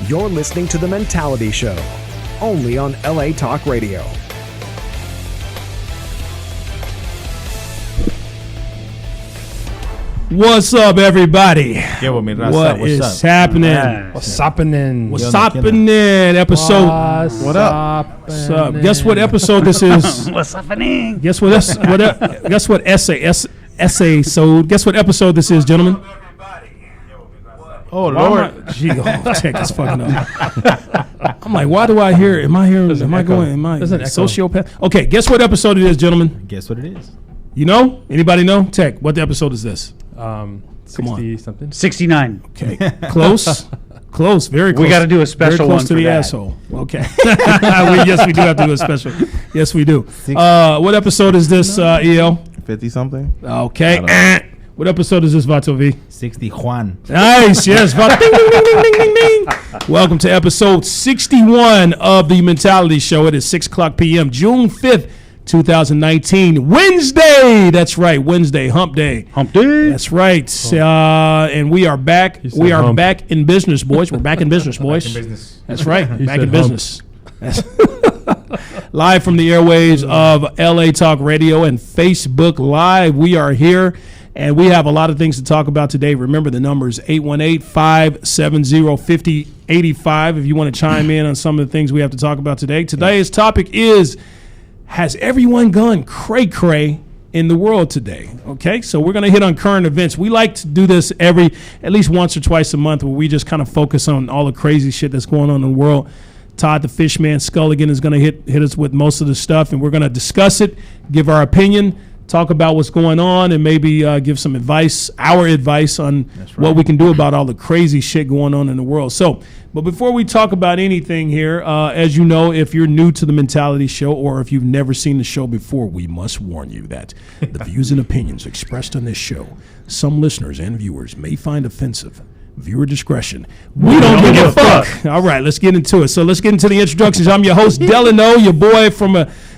You're listening to The Mentality Show, only on LA Talk Radio. What's up, everybody? What is happening? What's happening? What's happening? Episode. What up? What's up? Guess what episode this is? What's happening? Guess what? Guess what essay? So guess what episode this is, gentlemen? Oh Lord! Gee, check this fucking up. I'm like, why do I hear? Am I hearing? Am I going? Am I sociopath? Okay, guess what episode it is, gentlemen? Guess what it is? You know? Anybody know? Tech. What episode is this? 60 something. 69. Okay, close. Close, very close. We got to do a special very close one to for the that. asshole. Okay. Yes, we do have to do a special. Yes, we do. What episode is this, EL? 50 something. Okay. What episode is this, Vato V? 60 Juan. Nice, yes. Vato. Ding, ding, ding, ding, ding, ding, ding. Welcome to episode 61 of the Mentality Show. It is 6 o'clock p.m., June 5th, 2019, Wednesday. That's right, Wednesday, hump day. Hump day. That's right. And we are back. We are back in business, boys. We're back in business, boys. Back in business. That's right. Back in hump. business. Live from the airwaves of LA Talk Radio and Facebook Live. We are here, and we have a lot of things to talk about today. Remember, the number is 818-570-5085 if you want to chime in on some of the things we have to talk about today. Today's topic is, has everyone gone cray-cray in the world today? Okay, so we're going to hit on current events. We like to do this at least once or twice a month, where we just kind of focus on all the crazy shit that's going on in the world. Todd the Fishman Sculligan is going to hit us with most of the stuff, and we're going to discuss it, give our opinion, talk about what's going on, and maybe give some advice, our advice on what we can do about all the crazy shit going on in the world. So, but before we talk about anything here, as you know, if you're new to the Mentality Show, or if you've never seen the show before, we must warn you that the views and opinions expressed on this show, some listeners and viewers may find offensive. Viewer discretion. We don't give a fuck. All right, let's get into it. So let's get into the introductions. I'm your host, Delano, your boy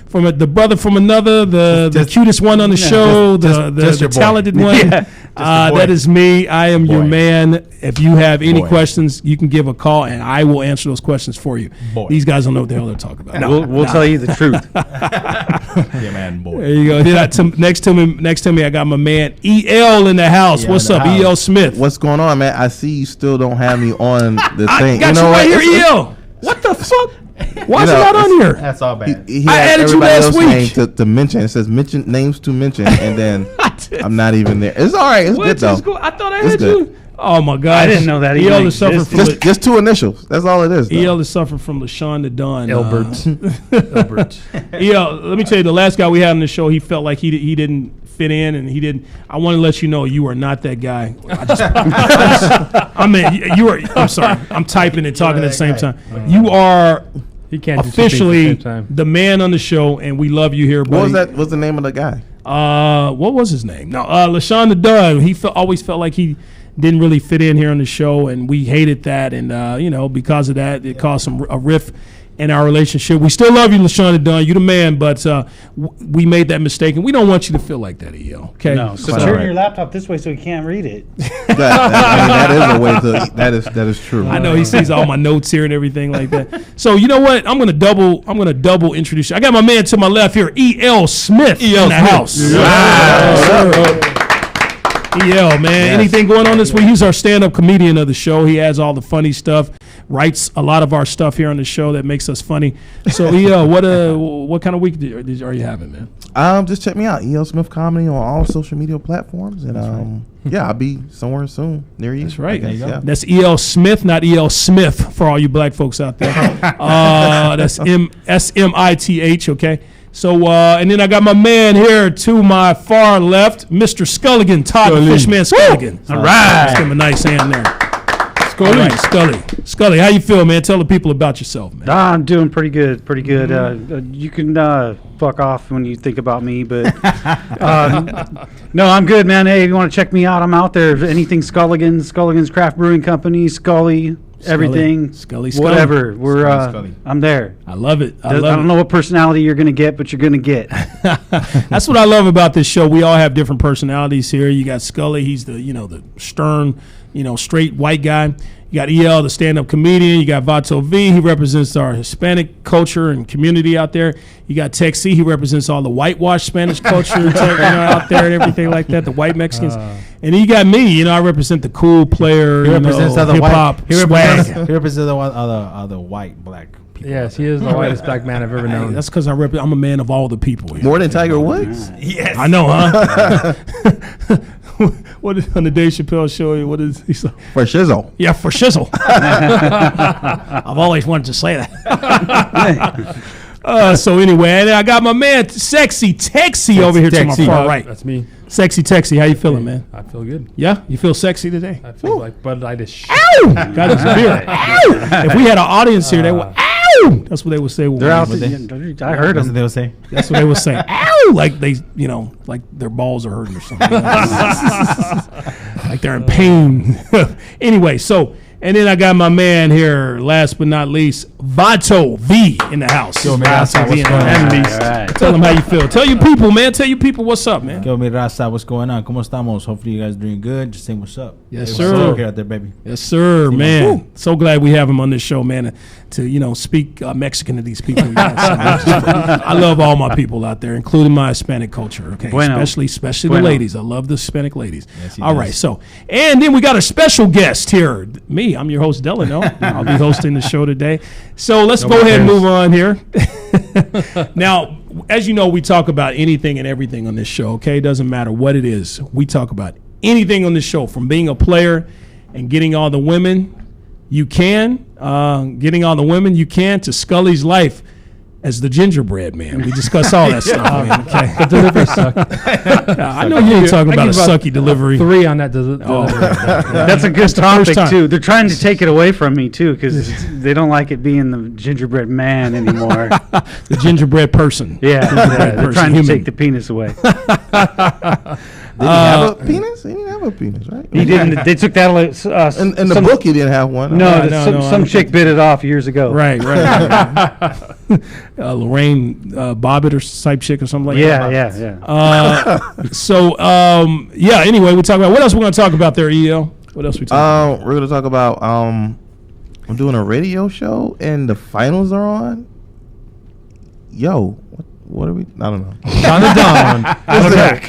the brother from another, the cutest one on the show, the talented one. Yeah. That is me. I am your man. If you have any questions, you can give a call, and I will answer those questions for you. These guys don't know what the hell they're talking about. We'll tell you the truth. Yeah, man, boy. There you go. Then next to me, I got my man EL in the house. Yeah, what's up, EL Smith? What's going on, man? I see you still don't have me on the thing. I got you right here, EL. What the fuck? Why is it not on here? That's all bad. He I added you last week to mention. It says mention names to mention, and then I'm not even there. It's all right. It's good though. Cool. I thought I had you. Oh my God! I didn't know that. EL is suffering from just two initials. That's all it is. EL is suffering from LaShawn the Don. Elbert. EL, let me tell you, the last guy we had on the show, he felt like he didn't fit in, and he didn't. I want to let you know you are not that guy. I'm sorry. I'm typing and talking at the same time. You are. He can't officially the man on the show, and we love you here, buddy. What's the name of the guy? What was his name? No, LaShawn the Dunn. He always felt like he didn't really fit in here on the show, and we hated that. And because of that, it caused a rift in our relationship. We still love you, LaShawn the Dunn. You the man, but we made that mistake, and we don't want you to feel like that, EL. Okay? No, so turn your laptop this way so he can't read it. That is a way to. That is true. I know he sees all my notes here and everything like that. So you know what? I'm gonna double introduce you. I got my man to my left here, EL Smith in the house. EL, man. Yes. Anything going on this week? He's our stand-up comedian of the show. He has all the funny stuff, writes a lot of our stuff here on the show that makes us funny. So, EL, what kind of week are you having, man? Just check me out, EL Smith Comedy on all social media platforms, and I'll be somewhere soon near you. That's right. Yeah. That's EL Smith, not EL Smith, for all you black folks out there. That's SMITH. Okay. So, and then I got my man here to my far left, Mr. Sculligan, Todd the Fishman Sculligan. All right. Let's give him a nice hand there. Scully. All right, Scully, how you feel, man? Tell the people about yourself, man. I'm doing pretty good. You can fuck off when you think about me, but no, I'm good, man. Hey, if you want to check me out, I'm out there. Anything Sculligan's Craft Brewing Company, Scully. Everything, Scully, whatever. I'm there. I love it. I don't know what personality you're gonna get, but you're gonna get. That's what I love about this show. We all have different personalities here. You got Scully. He's the stern, straight white guy. You got EL, the stand-up comedian. You got Vato V. He represents our Hispanic culture and community out there. You got Tech C. He represents all the whitewashed Spanish culture out there and everything like that, the white Mexicans. And then you got me. I represent the cool player, He represents other hip-hop white. He represents other white black people. Yes, he is the whitest black man I've ever known. That's because I'm a man of all the people. More than Tiger Woods? Yes. I know, huh? What is on the Dave Chappelle show? What is he say? For shizzle. Yeah, for shizzle. I've always wanted to say that. So anyway, and I got my man Sexy Texy over here to my far right. That's me. Sexy Texy, how you feeling, man? I feel good. Yeah, you feel sexy today? I feel like Bud Light is shit. Ow! Got his beer. Ow! If we had an audience here, they would. Ow! That's what they would say. They're out. When I heard That's what them. they would say. That's what they would say. Ow! Like they, like their balls are hurting or something. Like they're in pain. Anyway, so. And then I got my man here, last but not least, Vato V in the house. Yo, man, what's going on? Right. Tell them how you feel. Tell your people, man. Tell your people what's up, man. Yo, mi raza, what's going on? ¿Cómo estamos? Hopefully you guys are doing good. Just saying what's up. Yes, Hey, sir. what's up here out there, baby. Yes, sir, man. So glad we have him on this show, man, to speak Mexican to these people. I love all my people out there, including my Hispanic culture. Okay, Bueno. especially Bueno. the ladies. I love the Hispanic ladies. Yes, he All does. right, so and then we got a special guest here. Me, I'm your host, Delano. I'll be hosting the show today. So let's go ahead and move on here. Now, as you know, we talk about anything and everything on this show. Okay, it doesn't matter what it is. We talk about anything on this show, from being a player and getting all the women you can, to Scully's life as the gingerbread man. We discuss all that stuff, man. Okay. The delivery sucked. I know you ain't talking about a sucky delivery. 3 on that delivery. That's a good topic too. They're trying to take it away from me too because they don't like it being the gingerbread man anymore. The gingerbread person. Yeah, they're person, trying to human. take the penis away. Did he have a penis? He didn't have a penis, right? He didn't. They took that away. In the book, he didn't have one. No, No, some I chick bit it off years ago. Right. Lorraine Bobbitt or type chick or something like that. Yeah. Anyway, we talk about what else we're going to talk about there, EL. What else we talking We're gonna talk about I'm doing a radio show and the finals are on. Yo, what are we? I don't know. On the dawn.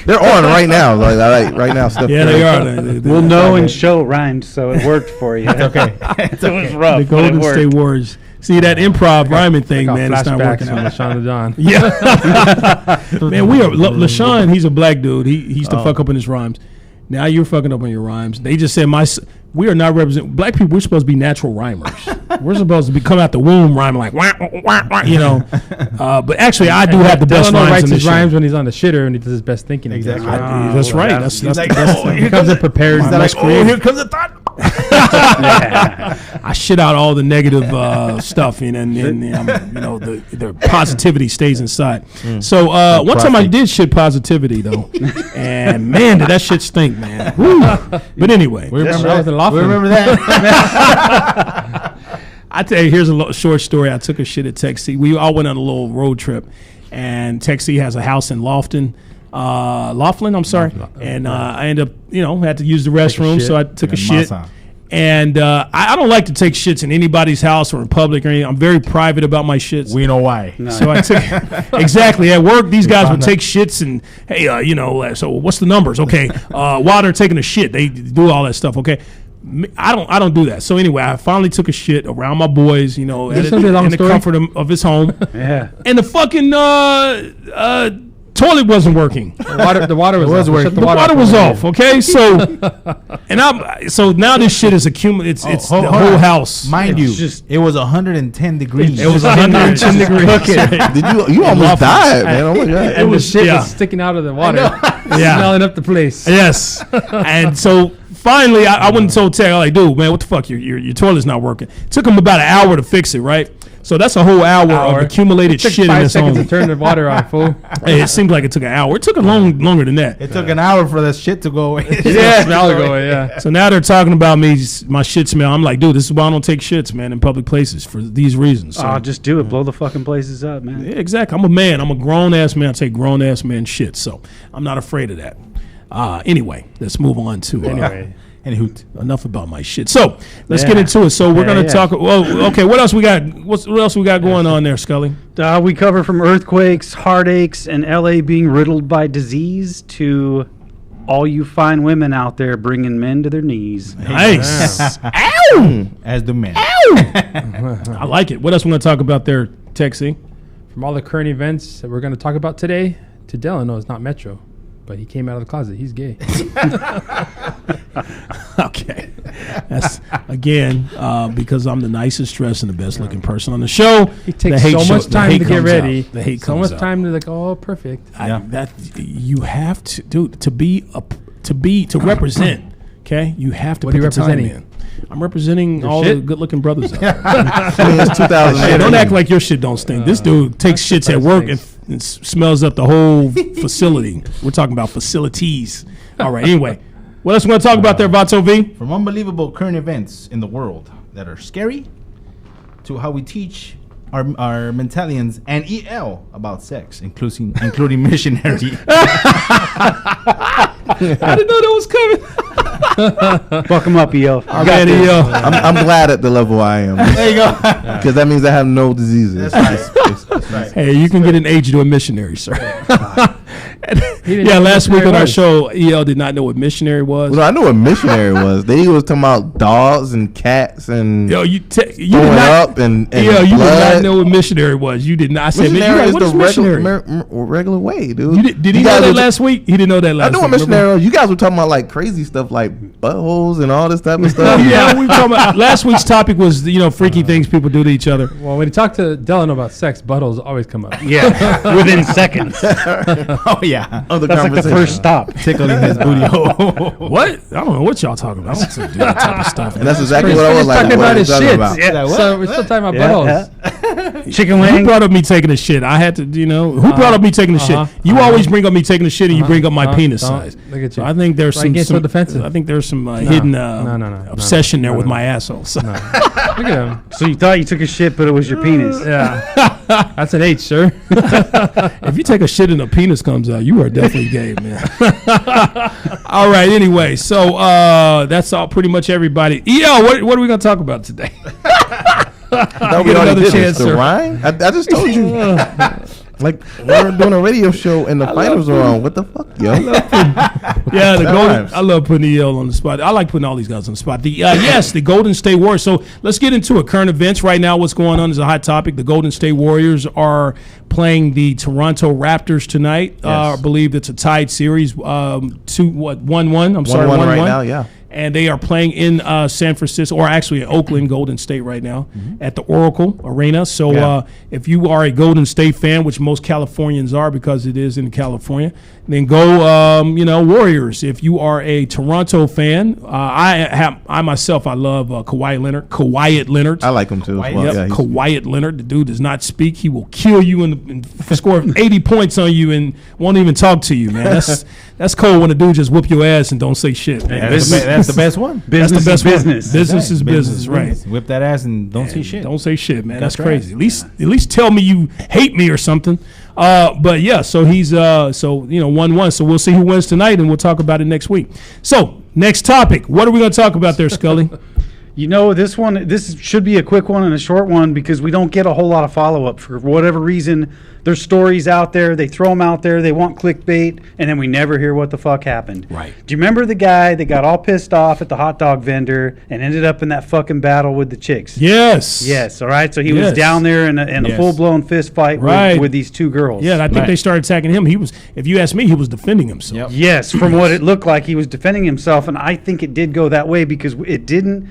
They're on right now. Like right now, Steph. Yeah, Curry. they are. We'll know and show rhymed, so it worked for you. Okay. It was rough. The but Golden it worked. State Warriors. See that improv rhyming thing, Got man. It's not flashbacks working from out. LaShawn the Don. Yeah, man. We are LaShawn. He's a black dude. He used to fuck up in his rhymes. Now you're fucking up on your rhymes. They just said we are not represent black people. We're supposed to be natural rhymers. We're supposed to be come out the womb rhyming like wah, wah, wah, but actually, I do have the best Delano rhymes writes in this his rhymes when he's on the shitter and he does his best thinking. Exactly. That's right. That's He's the like, best oh, thing. here comes it prepared. My most creative. Here comes the thought. I shit out all the negative stuff, and the positivity stays inside. So one time I did shit positivity though, and man, did that shit stink, man. Woo. But anyway, We remember right. that. We remember that. I tell you, here's a short story. I took a shit at Texas. We all went on a little road trip, and Texas has a house in Laughlin, I'm sorry. And I ended up, had to use the restroom, so I took a shit. And I don't like to take shits in anybody's house or in public or anything. I'm very private about my shits. We know why. So I took exactly at work. These guys would take shits and hey, so what's the numbers? Okay, while they're taking a shit, they do all that stuff. Okay, I don't do that. So anyway, I finally took a shit around my boys. In the comfort of his home. Yeah. And the fucking toilet wasn't working. The water was working. The water was off. Okay, so so now this shit is accumulated. It's the whole house. Mind It's you, just- it was 110 degrees. It was 110 degrees. Did you almost died, man? Oh my god. And the shit yeah. was sticking out of the water. Yeah. Smelling up the place. Yes. And so finally, I went and told Tech, I'm like, dude, man, what the fuck? Your toilet's not working. It took him about an hour to fix it, right? So that's a whole hour of accumulated Took shit in 5 his seconds home. to turn the water on, fool. Hey, it seemed like it took an hour. It took longer than that. It took an hour for that shit to go away. Yeah, smell to go away, yeah. So now they're talking about me, my shit smell. I'm like, dude, this is why I don't take shits, man, in public places for these reasons. So, Just do it. Blow the fucking places up, man. yeah, exactly. I'm a man. I'm a grown-ass man. I take grown-ass man shit. So I'm not afraid of that. Anyway, let's move on to... Anyway. And hoot. Enough about my shit. So let's get into it. So we're Yeah, gonna yeah. talk. Well, okay. What else we got? What else we got going on there, Scully? We cover from earthquakes, heartaches, and LA being riddled by disease to all you fine women out there bringing men to their knees. Nice. Ow! As the man. I like it. What else we gonna talk about there, Texie? From all the current events that we're going to talk about today, to Delano is not Metro, but he came out of the closet. He's gay. Okay. That's again because I'm the nicest dressed and the best looking person on the show. He takes so much time to get ready. The hate So comes much out. time to like, oh, perfect. Yeah. That you have to do to represent. Okay, you have to. What are put you the time representing? in. I'm representing all shit? the good-looking brothers out there. I mean, it's 2008. Don't act like your shit don't stink. This dude takes shits at work and smells up the whole facility. We're talking about facilities. All right. Anyway, what else we going to talk about there, Vato V? From unbelievable current events in the world that are scary to how we teach our mentalians and EL about sex, including missionary. I didn't know that was coming. Fuck them up, EO. Our man, EO. I'm glad at the level I am There you go. because that means I have no diseases. That's right. Hey, you can get an age to a missionary, sir. didn't Yeah, know what last week missionary on our was. show, EL did not know what missionary was. Well, I knew what missionary was. They was talking about dogs and cats and Yo, you did throwing not. up and Yo, you did blood. not know what missionary was. You did not. I said, man, Missionary is what the is missionary? regular way, dude. You did he know guys that were- last week? He didn't know that last I know week. what missionary was. You guys were talking about like crazy stuff like buttholes and all this type of stuff. Yeah, we were talking about last week's topic was freaky things people do to each other. Well, when you talk to Delano about sex, buttholes always come up. Yeah, within seconds. Oh yeah. Other That's like the conversation. first stop. Tickling his booty hole. What? I don't know what y'all talking about. I don't do that type of stuff. And that's exactly We're what I was still like. talking what about are you his talking shit. about? Yeah. So we're still talking about buttholes. Chicken Who wing. brought up me taking a shit? I had to, who brought up me taking a shit? You always bring up me taking a shit, and you bring up my penis don't. size. Look at So you. I think there's Why some, you get so defensive? I think there's some hidden no, obsession there no, with no. my asshole. So. Look at him. So you thought you took a shit, but it was your penis. Yeah. That's an H, sir. If you take a shit and a penis comes out, you are definitely gay, man. All right. Anyway, so that's all. Pretty much everybody. EL, what are we gonna talk about today? Thought Get we already another did chance, this. The sir. rhyme? I just told you. Like we're doing a radio show and the finals are on. What the fuck, yo? Yeah, the That Golden. rhymes. I love putting EL on the spot. I like putting all these guys on the spot. Yes, the Golden State Warriors. So let's get into it. Current events right now. What's going on is a hot topic. The Golden State Warriors are playing the Toronto Raptors tonight. I believe it's a tied series. 1-1. I'm sorry, 1-1 1-1 right now, yeah. And they are playing in San Francisco, or actually Oakland, Golden State right now at the Oracle Arena. So Yeah. if you are a Golden State fan, which most Californians are because it is in California, then go, Warriors. If you are a Toronto fan, I myself, I love Kawhi Leonard. I like him too. As well. Yep, Yeah, he's- Kawhi Leonard. The dude does not speak. He will kill you and score 80 points on you and won't even talk to you, man. That's cold when a dude just whoop your ass and don't say shit. Man. That's the best one. That's Business the best is one. business. Business is business, right? Whip that ass and don't say shit. Don't say shit, man. That's That's crazy. right. At least tell me you hate me or something. But yeah, so he's 1-1. So we'll see who wins tonight, and we'll talk about it next week. So next topic. What are we going to talk about there, Scully? This should be a quick one and a short one because we don't get a whole lot of follow-up for whatever reason. There's stories out there. They throw them out there. They want clickbait, and then we never hear what the fuck happened. Right. Do you remember the guy that got all pissed off at the hot dog vendor and ended up in that fucking battle with the chicks? Yes. Yes, all right. So he Yes. was down there in a Yes. full-blown fist fight Right. with these two girls. Yeah, I think they started attacking him. He was, if you ask me, he was defending himself. Yep. Yes, from what it looked like, he was defending himself, and I think it did go that way because it didn't.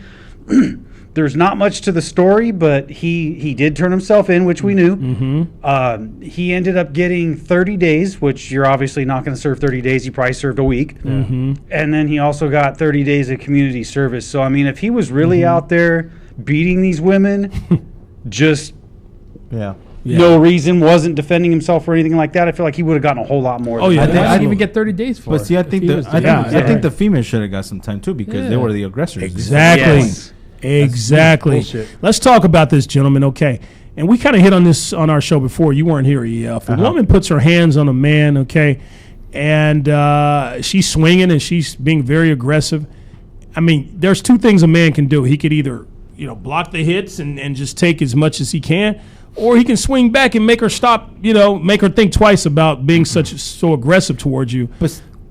There's not much to the story, but he did turn himself in, which we knew. Mm-hmm. He ended up getting 30 days, which you're obviously not going to serve 30 days. He probably served a week. Mm-hmm. And then he also got 30 days of community service. So, I mean, if he was really out there beating these women, just Yeah. no reason, wasn't defending himself or anything like that, I feel like he would have gotten a whole lot more. Oh, than yeah. I that. think I'd Absolutely. even get 30 days for But see, I if think he the was I doing think, it. I think the female should have got some time too because they Yeah. were the aggressors. Exactly. Yes. Exactly. bullshit. Let's talk about this, gentlemen. Okay. And we kind of hit on this on our show before. You weren't here, If a woman puts her hands on a man, okay, and she's swinging and she's being very aggressive, I mean, there's two things a man can do. He could either, block the hits and just take as much as he can, or he can swing back and make her stop, make her think twice about being so aggressive towards you.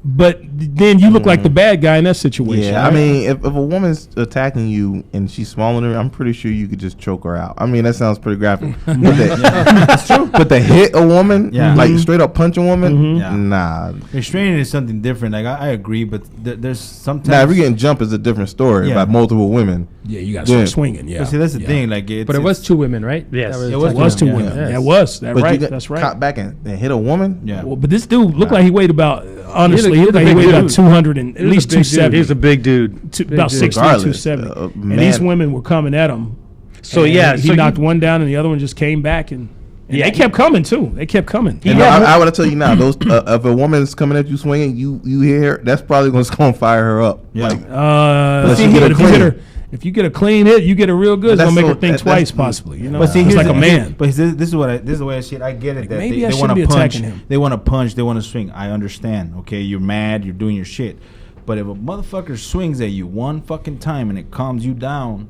But then you look like the bad guy in that situation. Yeah, right? I mean, if a woman's attacking you and she's smaller than her, I'm pretty sure you could just choke her out. I mean, that sounds pretty graphic. That's true. But to hit a woman, like straight up punch a woman, nah. Restraining is something different. Like I agree, but there's sometimes. Now, if you're getting jumped, is a different story by multiple women. Yeah, you got to start swinging. Yeah, but see, that's the thing. Like, but it was two women, right? Yes, it was two women. Yeah. That was that But right. you got That's right. caught back and hit a woman. Yeah. Well, but this dude looked like he weighed about. Honestly, He he was looked a like he big weighed about dude. 200 and at least 270. He's a big dude. About 6'3", Regardless, 270. And man. these women were coming at him. So And yeah, he knocked one down, and the other one just came back, and they kept coming too. They kept coming. And I would tell you now, those if a woman's coming at you swinging, you hear her, that's probably going to fire her up. Yeah. Like, Unless you get a clean. If you get a clean hit, you get a real good. It's That's gonna make so- her think that- twice, that's- possibly. But see, it's here's like the- a man. But this is the way I see it. I get it that maybe I they shouldn't want be to punch. attacking him. They want to punch. They want to swing. I understand. Okay, you're mad. You're doing your shit. But if a motherfucker swings at you one fucking time and it calms you down,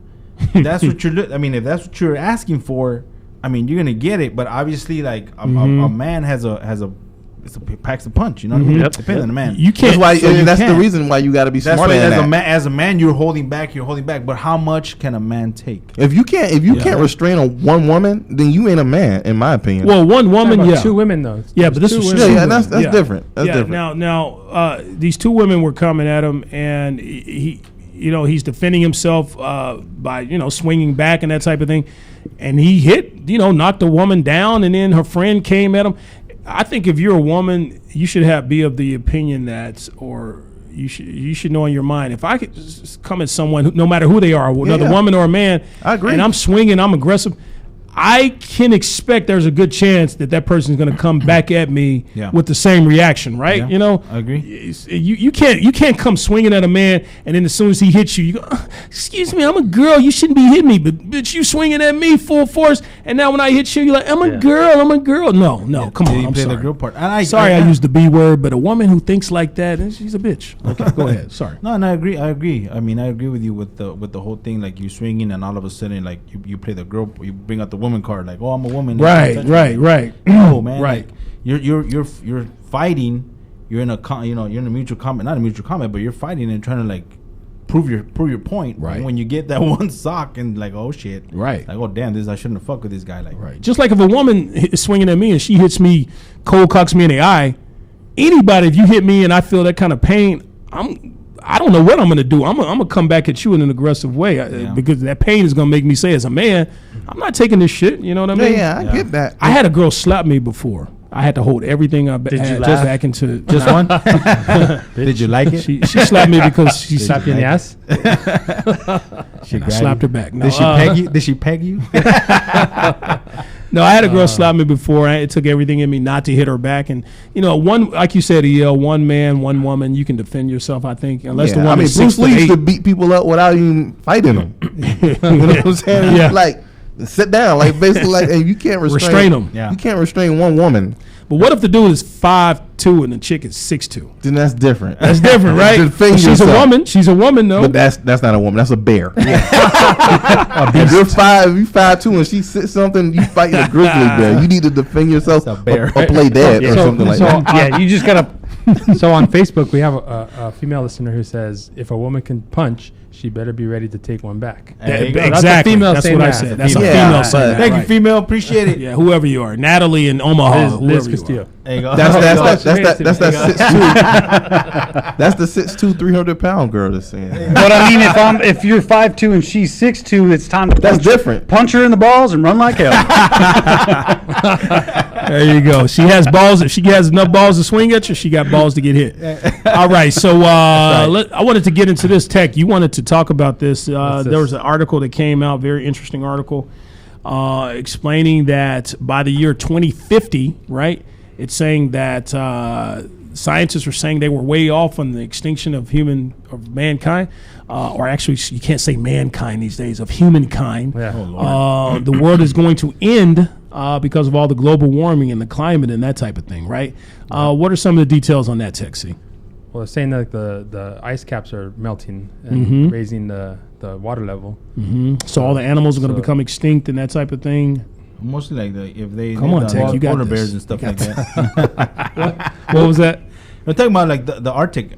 that's what you're. I mean, if that's what you're asking for, I mean, you're gonna get it. But obviously, like a man has a packs a punch. You know what I mean? Yep. Depends on the man. You can't. that's why. so you that's the can't. reason why you got to be That's smarter why than that. as a man, you're holding back. But how much can a man take? If you can't restrain one woman, then you ain't a man, in my opinion. Well, one woman, About yeah. two women though. Yeah, but this Two was women. two yeah, women. that's different. That's different. Now, these two women were coming at him, and he's defending himself by swinging back and that type of thing, and he hit, knocked the woman down, and then her friend came at him. I think if you're a woman, you should be of the opinion that, or you should know in your mind, if I could just come at someone, no matter who they are, another woman or a man, I agree. and I'm swinging, I'm aggressive, I can expect there's a good chance that person's going to come back at me with the same reaction, right? Yeah, I agree. You can't come swinging at a man, and then as soon as he hits you, you go, excuse me, I'm a girl, you shouldn't be hitting me, but bitch, you swinging at me full force, and now when I hit you, you're like, I'm a girl. No, come on, You I'm play sorry. the girl part. And I used the B word, but a woman who thinks like that, she's a bitch. Okay, go ahead. Sorry. No, I agree. I mean, I agree with you with the whole thing. Like you swinging, and all of a sudden, like you play the girl, you bring out the woman card. Like, oh, I'm a woman. Right. No, man. Right. Like, you're fighting. You're in you're in a mutual combat, not a mutual combat, but you're fighting and trying to like prove your point. Right. And when you get that one sock and like, oh shit. Right. Like, oh damn, I shouldn't have fucked with this guy. Like, Right. Just like if a woman is swinging at me and she hits me, cold cocks me in the eye, anybody, if you hit me and I feel that kind of pain, I don't know what I'm going to do. I'm going to come back at you in an aggressive way because that pain is going to make me say, as a man, I'm not taking this shit. You know what I mean? Yeah, I get that. I had a girl slap me before. I had to hold everything I had you just laugh? back into just one. Did you like it? She slapped me because she Slap you in the ass. She I slapped her back. No, Did she peg you? Did she peg you? No, I had a girl slap me before. It took everything in me not to hit her back. And, one, like you said, one man, one woman, you can defend yourself, I think. Unless the woman is Bruce 6'8". Lee used to beat people up without even fighting them. You know what I'm saying? Yeah. Like, sit down. Like, basically, like, hey, you can't Restrain 'em. Yeah. You can't restrain one woman. But what if the dude is 5'2" and the chick is 6'2"? Then that's different. That's different, right? Defend But she's a yourself. woman. She's a woman, though. But that's not a woman. That's a bear. If you're 5'2" and she sits something, you fighting a grizzly bear. You need to defend yourself That's a bear. or play dead or something like that. Yeah, you just gotta. So on Facebook, we have a female listener who says, if a woman can punch, she better be ready to take one back. There you go. That's a Exactly. female That's saying what I that. said. That's a Yeah, female but- saying that. Thank you, right. female. Appreciate it. Yeah, whoever you are. Natalie in Omaha. Liz whoever you are. Castillo. There you go. That's There you that go. 6'2". That's the 6'2", 300-pound girl that's saying. But I mean, if you're 5'2" and she's 6'2", it's time to That's punch, different. punch her in the balls and run like hell. There you go. She has balls. If she has enough balls to swing at you, she got balls to get hit. All right. So I wanted to get into this tech. You wanted to talk about this. There was an article that came out, very interesting article, explaining that by the year 2050, right, it's saying that scientists are saying they were way off on the extinction of mankind, or actually you can't say mankind these days, of humankind. Yeah. The world is going to end because of all the global warming and the climate and that type of thing, right? What are some of the details on that, Texie? Well, they're saying that the ice caps are melting and raising the water level. So all the animals are going to become extinct and that type of thing. Mostly like if they Come on, Tech, you got polar this. bears and stuff like that. What was that? We're talking about like the Arctic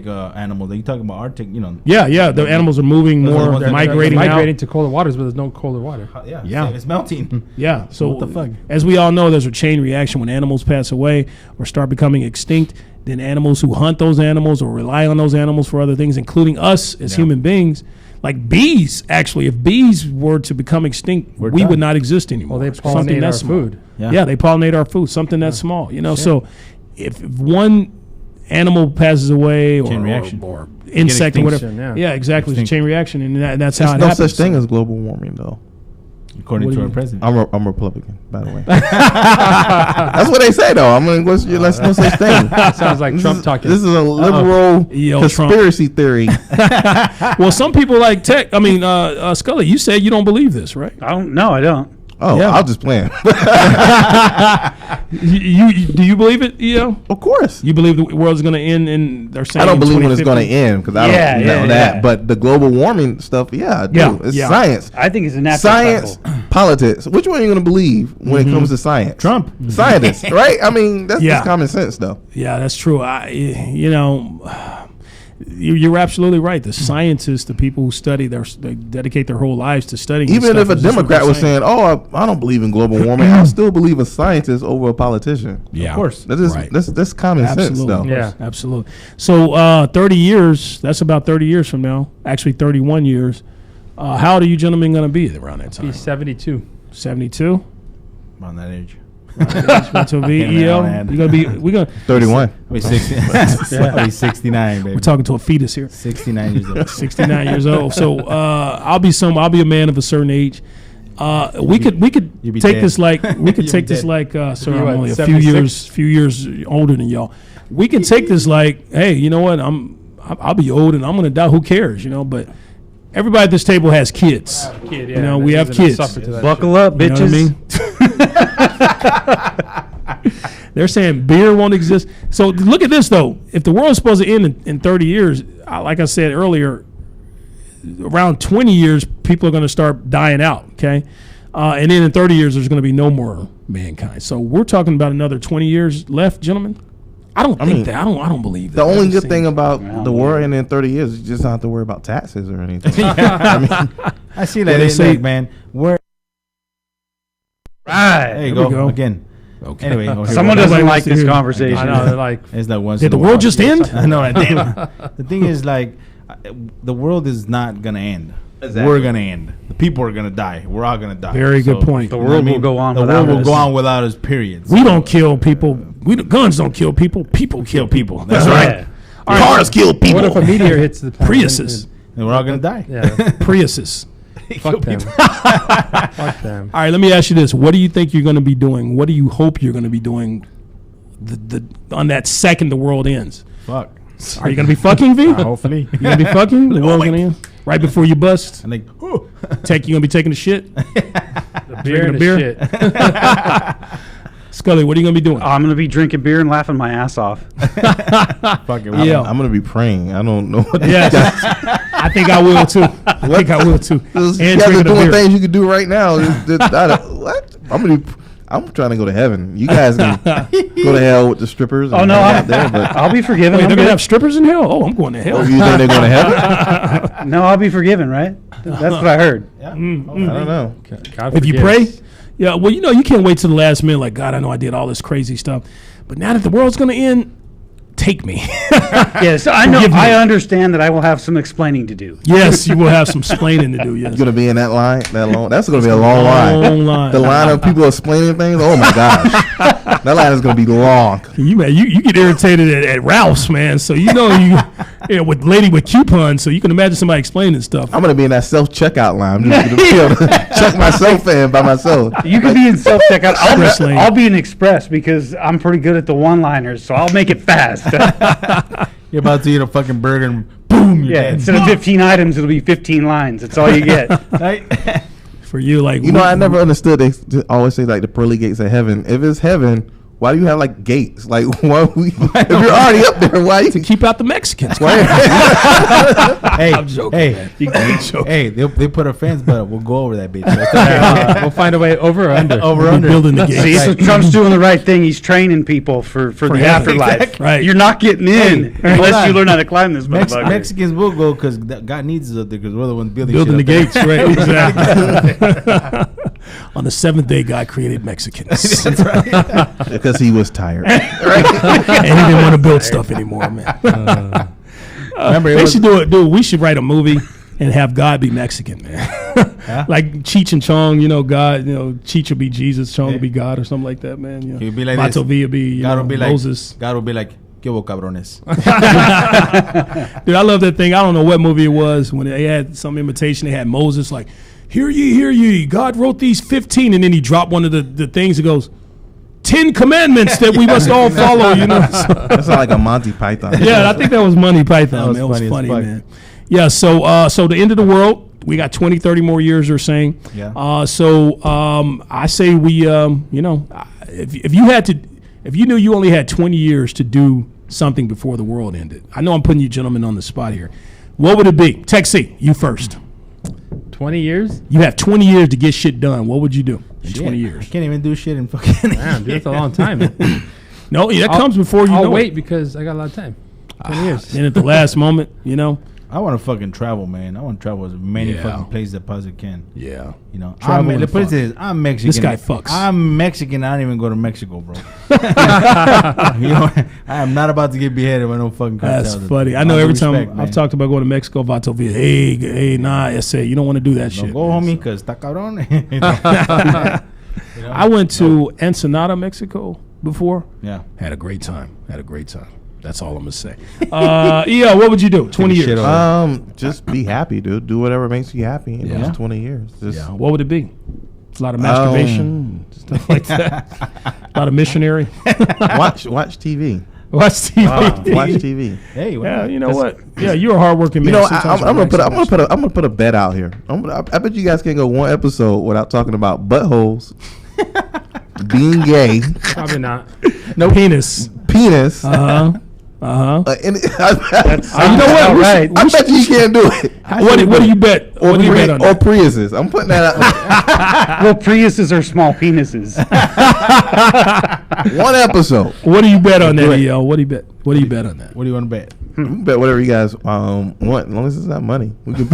animals. Are you talking about Arctic? You know. Yeah. The animals are moving Those are the more, ones they're that- migrating Migrating out. to colder waters, but there's no colder water. Yeah. It's melting. Yeah. So What the fuck? as we all know, there's a chain reaction when animals pass away or start becoming extinct. Then animals who hunt those animals or rely on those animals for other things, including us as human beings, like bees. Actually, if bees were to become extinct, we done. would not exist anymore. Well, they Something pollinate that's our small. food. Yeah, they pollinate our food. Something that's small. You know, so if one animal passes away or reaction. or insect or whatever, extinction, yeah, exactly, it's a chain reaction, and that's how There's it no happens. such thing as global warming, though. According What to do our you- president. I'm Republican, by the way. That's what they say, though. I'm gonna go. There's no such thing. Sounds like Trump talking. This is a liberal Yo, Trump. conspiracy theory. Well, some people like Tech. I mean, Scully, you said you don't believe this, right? I don't. No, I don't. Oh, Yeah. I'll just plan. You do you believe it? Of course. You believe the world's going to end, and they're saying I don't in believe when it's going to 2050? end because I don't know that. But the global warming stuff, yeah, I do. Yeah, It's yeah. science. I think it's a natural Science, cycle. politics. Which one are you going to believe when it comes to science? Trump. Scientists, right? I mean, that's Yeah. just common sense, though. Yeah, that's true. You're absolutely right. The scientists, the people who study, they dedicate their whole lives to studying. this Even stuff. if a It's just what Democrat they're was saying, "Oh, I don't believe in global warming," I'll still believe a scientist over a politician. yeah, Of course. That is Right. that's common sense, Absolutely. though. Yeah. Absolutely. So 30 years, that's about 30 years from now. Actually, 31 years. How old are you gentlemen going to be around that time? He's 72. 72? Around that age. To be EL? We're gonna 31. I'll be 60. I'll be 69, baby. we're talking to a fetus here. 69 years old. 69 years old. So I'll be a man of a certain age. We could you'd be take dead. this like we could You'd take be this dead. like sir, You I'm what, only a 76? few years older than y'all. We can take this like, hey, you know what? I'll be old and I'm gonna die. Who cares? You know, but everybody at this table has kids. Kid, You know, we have kids. Buckle up, You know bitches. what I mean? They're saying beer won't exist. So look at this though. If the world's supposed to end in 30 years, like I said earlier, around 20 years, people are going to start dying out. Okay, and then in 30 years, there's going to be no more mankind. So we're talking about another 20 years left, gentlemen. I don't think that. I don't believe that. The only That good seems- thing about the war and in 30 years, you just don't have to worry about taxes or anything. I see Well, that. they They say- say, man, where? Right. There you There we go. go. Again. Okay. Anyway, here Someone we go. doesn't Nobody like wants to this hear- conversation. I know. They're like, It's like once Did in the a world while. just end? I know. I did. The thing is, like, the world is not gonna end. Exactly. We're gonna end. The people are gonna die. We're all gonna die. Very good point. The you know what world I mean? will go on The without world will us. go on without us. Period. We don't kill people. Guns don't kill people. People kill people. That's right. Yeah. Cars kill people. what if a meteor hits the planet? Priuses. And we're all gonna die. Yeah. Priuses. Fuck them. Fuck them. All right, let me ask you this. What do you think you're going to be doing? What do you hope you're going to be doing on that second the world ends? Fuck. Are you going to be fucking, V? Hopefully. You going to be fucking? The world's going to end? Right before you bust? And like, oh. You going to be taking a shit? Beer and a beer? shit. Scully, what are you going to be doing? I'm gonna be drinking beer and laughing my ass off. Fuck it. Yeah. I'm gonna be praying. I don't know what Yes. I think I will, too. I think I will, too. You And guys are drinking a doing beer. things you could do right now. What? I'm trying to go to heaven. You guys can go to hell with the strippers. Oh and no, hang I'll, out there, but I'll be forgiven. Wait, I'm they're going to good. have strippers in hell? Oh, I'm going to hell. you think they're going to heaven? No, I'll be forgiven, right? That's what I heard. I don't know. God If you forgives. pray, yeah, well, you can't wait till the last minute. Like, God, I know I did all this crazy stuff, but now that the world's going to end, take me. Yes, I know. Forgive me. I understand that I will have some explaining to do. Yes, you will have some explaining to do. Yes, You're going to be in that line that long. That's going to be a long line. long line. The line of people explaining things. Oh my gosh, that line is going to be long. You get irritated at Ralph's, man. So with lady with coupons, so you can imagine somebody explaining stuff. I'm going to be in that self checkout line. I'm just going to be able to check myself in by myself. You can be in self checkout. Express lane. I'll be in express because I'm pretty good at the one-liners, so I'll make it fast. You're about to eat a fucking burger and boom, you're Yeah, dead. instead of 15 items, it'll be 15 lines. That's all you get. For you, like I never understood. They always say like the pearly gates of heaven. If it's heaven, Why do you have like gates? Like, why if you're already up there, why To keep out the Mexicans. Hey, I'm joking, man. hey, they put a fence, but we'll go over that bitch. We'll find a way over or under. Over We're under. building the See, gates. so Trump's doing the right thing. He's training people for the heaven. afterlife. Exactly. Right. You're not getting in unless on. you learn how to climb this motherfucker. Mexicans will go because God needs us up there because we're the ones building Building the shit up there. gates, right? Exactly. On the seventh day, God created Mexicans. because he was tired. And he didn't want to build stuff anymore, man. Remember, They should do it, dude. We should write a movie and have God be Mexican, man. Like Cheech and Chong, God, Cheech will be Jesus, Chong will be God, or something like that, man. He'll be like Vato this. V will be, God will be like Moses. God will be like, "Que hubo, cabrones." Dude, I love that thing. I don't know what movie it was when they had some imitation. They had Moses like, "Hear ye, God wrote these 15," and then he dropped one of the things that goes, 10 commandments that we must all follow, So- That's like a Monty Python. yeah, I think that was Monty Python. That was man. It was funny funny, as fuck. man. Yeah, so the end of the world, we got 20, 30 more years, they're saying. Yeah. I say we, if you knew you only had 20 years to do something before the world ended, I know I'm putting you gentlemen on the spot here. What would it be? Texie, you first. 20 years? You have 20 years to get shit done. What would you do in Shit, 20 I years? can't even do shit in fucking. Damn, dude, that's a long time. No, that comes before you I'll know wait it. because I got a lot of time. 20 years. And at the last moment, I want to fucking travel, man. I want to travel as many Yeah. fucking places as I possibly can. Yeah. I'm, and the put it fuck. this, I'm Mexican. This guy fucks. I'm Mexican. I don't even go to Mexico, bro. I am not about to get beheaded by no fucking cartels. That's funny. I know every time I've talked about going to Mexico, Vato Villa, hey, nah, I say you don't want to do that Don't shit. go, man. homie, because está cabrón. I went to Ensenada, Mexico before. Yeah. Had a great time. That's all I'm gonna say. Yeah, what would you do? 20 shit years. over. Just be happy, dude. Do whatever makes you happy in Yeah. those 20 years. Just, Yeah. What would it be? It's a lot of masturbation, stuff like that. A lot of missionary. watch TV. Watch TV. Watch TV. Hey, why Yeah, not? you know what? Yeah, you're a hardworking man. You know, Sometimes I'm relax gonna and watch put a bet out here. I bet you guys can't go one episode without talking about buttholes, being gay, Probably not. no penis. penis. You And know what? Right. I bet you can't do it. What do you bet? Or, What do you bet on or that? Priuses. I'm putting that out. Well, Priuses are small penises. One episode. What do you bet on that, EO? What do you bet? What do you bet on that? What do you want to bet? We can bet whatever you guys want, as long as it's not money. We can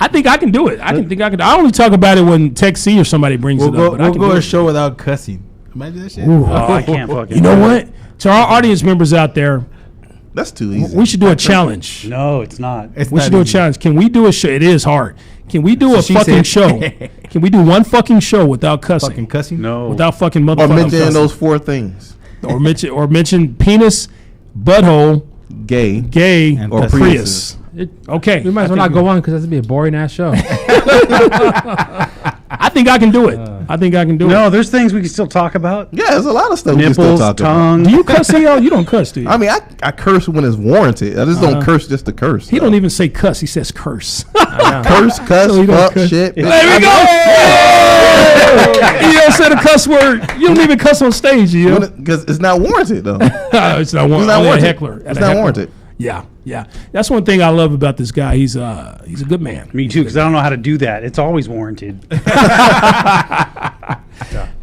I think I can do it. I only talk about it when Tech C or somebody brings We'll it go, up. But I we'll can go do a it. show without cussing. Imagine that shit. Ooh. Oh, I can't fucking. You know what? To our audience members out there, That's too easy. we should do a challenge. No, it's not. It's We not should do a easy. challenge. Can we do a show? It is hard. Can we do a she fucking said- show? Can we do one fucking show without cussing? Fucking cussing? No. Without fucking Or motherfucking mentioning cussing? those four things: Or mention penis, butthole, gay. gay, And or cussing. Prius. Okay. We might as well not go on because that's going to be a boring ass show. I think I can do it. I think I can do it. No, there's things we can still talk about. Yeah, there's a lot of stuff we can still Nipples, talk about. tongue. Do you cuss, EO? You don't cuss, do you? I mean, I curse when it's warranted. I just don't curse just to curse. He don't even say cuss. He says curse. curse, cuss, So you don't fuck, cuss. shit. There we go. EO said a cuss word. You don't even cuss on stage, EO. Because it's not warranted though. It's not It's not only a warranted. heckler. It's not warranted. Yeah. That's one thing I love about this guy. He's a good man. Me too, because I don't know how to do that. It's always warranted.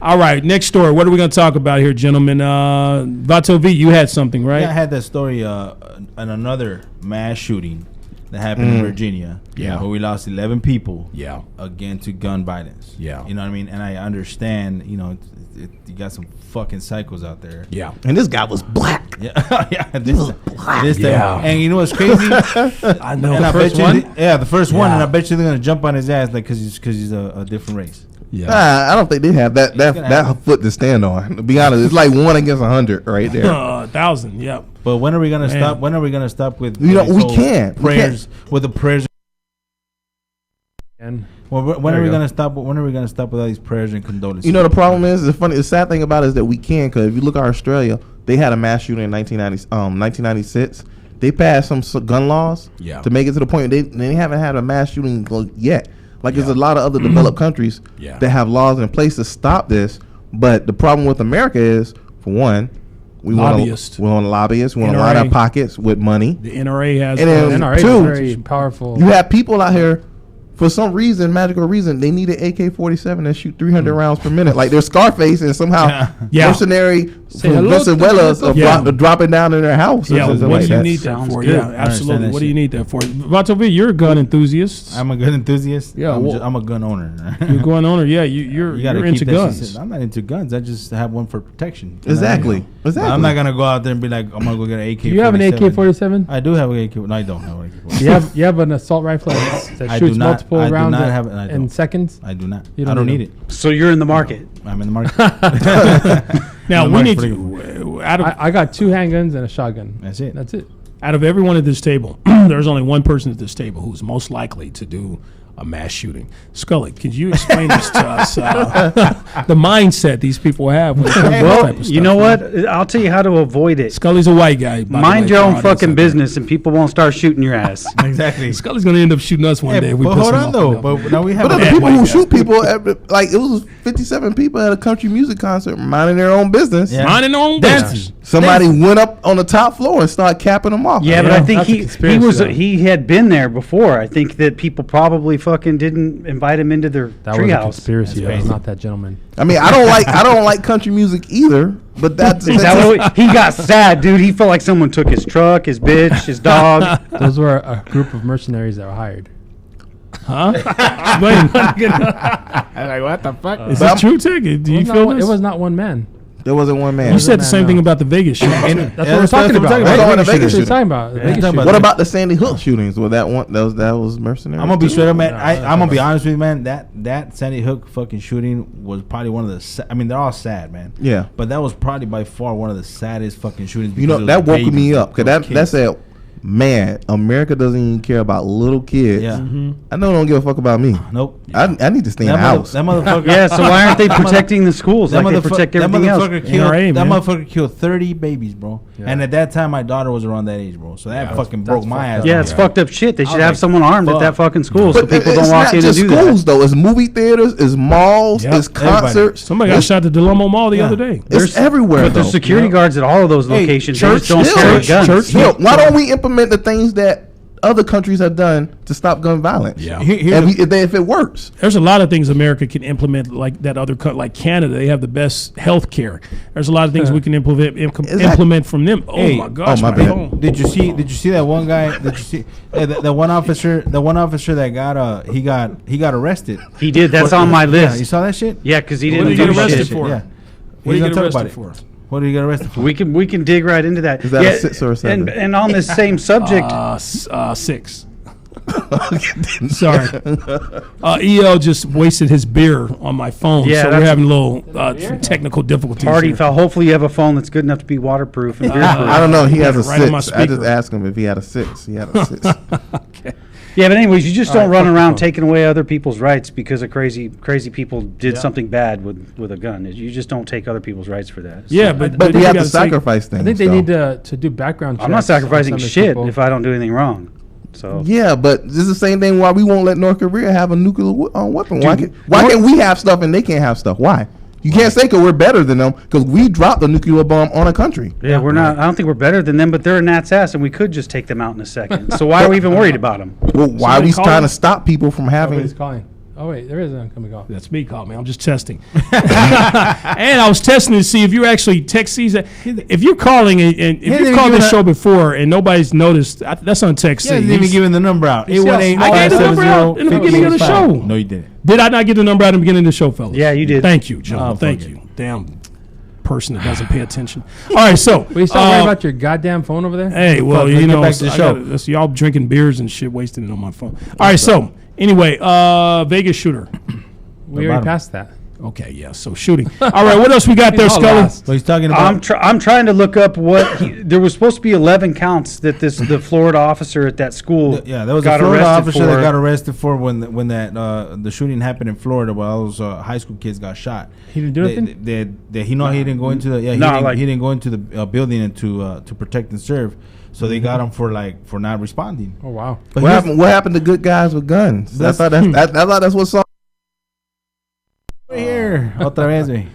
All right, next story. What are we going to talk about here, gentlemen? Vato V, you had something, right? Yeah, I had that story on another mass shooting that happened in Virginia. Yeah. Where we lost 11 people. Yeah. Again to gun violence. Yeah. You know what I mean? And I understand, you got some fucking psychos out there. Yeah. And this guy was black. Yeah. Yeah. This Yeah. time. And you know what's crazy? I know. And I first bet you one? the first one, Yeah. and I bet you they're gonna jump on his ass like because he's a different race. Yeah. I don't think they have that gonna happen. foot to stand on. To be honest, it's like 1 against 100 right there. 1,000. Yep. But when are we gonna Man. stop? When are we gonna stop with? You know, with this we whole can't. We prayers with the prayers. And Well, when There are we you go. gonna stop? When are we gonna stop with all these prayers and condolences? You know, the problem is, the sad thing about it is that we can, because if you look at Australia, they had a mass shooting in 1996. They passed some gun laws Yeah. to make it to the point they haven't had a mass shooting yet. Like there's a lot of other developed countries Yeah. that have laws in place to stop this, But the problem with America is, for one, we want to lobbyists. We want to line our pockets with money. The NRA has. And then NRA is two, very powerful. you have people out here, for some reason, magical reason, they need an AK-47 that shoot 300 rounds per minute. Like they're Scarface, and somehow mercenary from Venezuela are dropping down in their house. Yeah, what like do you that. need that Sounds for? good. Yeah, absolutely. What do you need that for? Vato V, you're a gun enthusiast. I'm a gun enthusiast. Yeah, I'm a gun owner. You're a gun owner. Yeah, you're into guns. I'm not into guns. I just have one for protection. Exactly. I'm not gonna go out there and be like, I'm gonna go get an AK. Do you have an AK-47? I do have an AK. No, I don't have an AK-47. You have an assault rifle that shoots multiple rounds in seconds? I do not. You I don't need it. So you're in the market. I'm in the market. Now we need to. I got 2 handguns and a shotgun. That's it. That's it. Out of everyone at this table, there's only one person at this table who's most likely to do a mass shooting. Scully, could you explain this to us? The mindset these people have when it comes to this type of stuff. You know what? I'll tell you how to avoid it. Scully's a white guy. Mind your own fucking business, and people won't start shooting your ass. Exactly. Scully's going to end up shooting us one day. But hold on though. But now we have. But the people who shoot people, like it was 57 people at a country music concert minding their own business. Yeah. Minding their own business. Somebody went up on the top floor and started capping them off. Yeah, but I think That's he had been there before. I think that people probably fucking didn't invite him into their That was a treehouse. conspiracy. That was not that gentleman. I mean, I don't like country music either. But that's Is that what he got sad, dude. He felt like someone took his truck, his bitch, his dog. Those were a group of mercenaries that were hired. Huh? Explain. Like what the fuck? Is that true, Tig? Do you feel this? It was not one man. there wasn't one man. You said the same thing about the Vegas shooting. That's what we're talking about. We're talking about the That's Vegas what we're shooting. talking about. The Vegas shooting. What about the Sandy Hook shootings? Well, that was mercenary. I'm gonna be straight up, man. I'm gonna be honest with you, man. That Sandy Hook fucking shooting was probably one of the. I mean, they're all sad, man. Yeah. But that was probably by far one of the saddest fucking shootings. You know, that woke me up because that said, man, America doesn't even care about little kids. Yeah. I know they don't give a fuck about me. Nope. I need to stay in the house. That motherfucker. Yeah, so why aren't they protecting the schools like they protect everything else? That motherfucker killed 30 babies, bro. Yeah. And at that time, my daughter was around that age, bro. So that fucking broke my ass. Yeah, it's fucked up shit. They should have someone armed at that fucking school so But people don't it's walk in and do that. schools, though. It's movie theaters, it's malls, it's concerts. Somebody got shot at the Delano Mall the other day. It's everywhere. But there's security guards at all of those locations. They just don't carry guns. Why don't we implement the things that other countries have done to stop gun violence? Yeah. If it works. There's a lot of things America can implement, like that other like Canada. They have the best health care. There's a lot of things we can implement from them. Oh my gosh! my bad. Did you see that one guy? Did you see the one officer? The one officer that got he got arrested. He did. That's on my Yeah, list. you saw that shit? Yeah, because he What didn't did he do get arrested shit. for? Yeah. What did he He's get gonna talk arrested about it. for? What did he get arrested for? We can dig right into that. Is that a 6 or a 7? And on this same subject, 6. Sorry. EL just wasted his beer on my phone, Yeah, so we're that's- having a little technical difficulties. party here. foul. Hopefully, you have a phone that's good enough to be waterproof and beer-proof. I don't know. He has a Right on my 6. I just speaker. asked him if he had a 6. He had a 6. Yeah, but anyways, you just don't run around taking away other people's rights because of crazy people did something bad with a gun. You just don't take other people's rights for that. Yeah, but But we you have to gotta take- sacrifice things. I think they though. need to do background checks. I'm not on sacrificing some of the shit people. if I don't do anything wrong. So Yeah, but this is the same thing why we won't let North Korea have a nuclear weapon. Why can't we have stuff and they can't have stuff? Why? You can't say because we're better than them because we dropped a nuclear bomb on a country. yeah, we're not. I don't think we're better than them, but they're a gnat's ass, and we could just take them out in a second. So why are we even worried about them? Well, why are we call trying him? to stop people from having? Nobody's calling. Oh wait, there is an incoming call. That's me, call me. I'm just testing. And I was testing to see if you actually text these. If you're calling and if you've called this show before and nobody's noticed, that's on text. Yeah, didn't even giving the number out. I gave the number out in the beginning of the show. No, you didn't. Did I not get the number out in the beginning of the show, fellas? Yeah, you did. Thank you, John. Oh, Thank fuck you. Damn person that doesn't pay attention. All right, so Will you stop worrying about your goddamn phone over there? hey, well, Let's you get know, back to the show. that's y'all drinking beers and shit, wasting it on my phone. All right, so anyway, Vegas shooter. We already passed that. Okay, yeah. So shooting. All right, what else we got there, Scully? So he's talking about. I'm trying to look up what there was supposed to be 11 counts that the Florida officer at that school. Yeah, there was got a Florida arrested officer for. that got arrested for when the shooting happened in Florida while all those high school kids got shot. He didn't do anything? He didn't go into the he didn't go into the building and to protect and serve. So they got him for not responding. Oh wow. But What happened to good guys with guns? I thought that's what. Right here, otra vez, güey.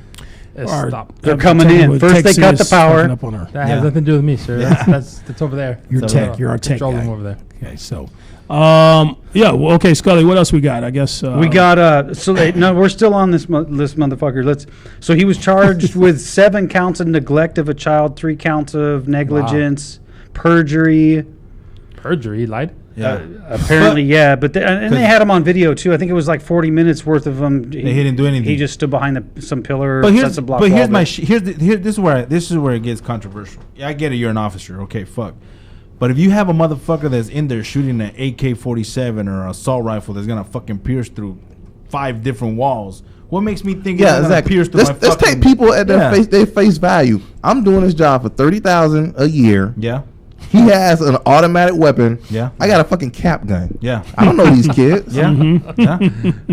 Stop. They're coming in. First they cut the power. Up on her. That has nothing to do with me, sir. That's over there. You're tech. You're our tech control room guy. over there. Okay, so, yeah. Well, okay, Scully. What else we got? I guess We got no, we're still on this motherfucker. So he was charged with 7 counts of neglect of a child, 3 counts of negligence, perjury. Perjury, he lied. Yeah. Apparently, yeah, but they had him on video too. I think it was like 40 minutes worth of him. He didn't do anything. He just stood behind some pillar. But here's this is where it gets controversial. Yeah, I get it. You're an officer. Okay, fuck. But if you have a motherfucker that's in there shooting an AK-47 or an assault rifle that's gonna fucking pierce through 5 different walls, what makes me think? Yeah, exactly. Let's take people at their face value. I'm doing this job for $30,000 a year. Yeah. He has an automatic weapon. Yeah. I got a fucking cap gun. Yeah. I don't know these kids. Yeah. Yeah.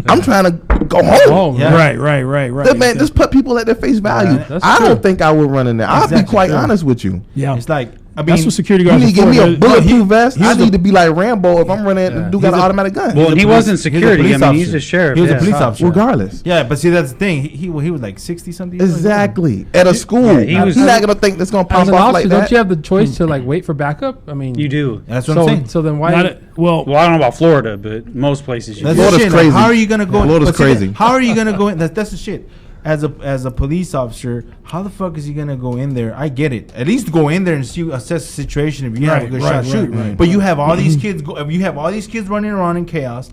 I'm trying to go home. Yeah. Right. Man, just put people at their face value. That's I true. don't think I would run in there. I'll be Exactly, quite sure. honest with you. Yeah. It's like, I mean, That's what security You guards need to are give for. me a bulletproof vest. I he's need to be like Rambo if I'm running. Yeah. Dude got an automatic gun. Well, he wasn't he's a security. police I mean, he's officer. a sheriff. He was a yeah. police officer. Regardless. Yeah, but see, that's the thing. He was like 60-something. Exactly. At a school. he was- He's not going to think that's going to pop As an off officer, like don't that. you have the choice to like wait for backup? I mean, You do. That's what I'm saying. So then why? Well, Well, I don't know about Florida, but most places you That's do. the Florida's shit. crazy. Like, how are you gonna go? Florida's but see, crazy. How are you gonna go in? That's the shit. As a police officer, how the fuck is he gonna go in there? I get it. At least go in there and assess the situation. If you have a good shot, shoot. right. But you have all these kids. If you have all these kids running around in chaos,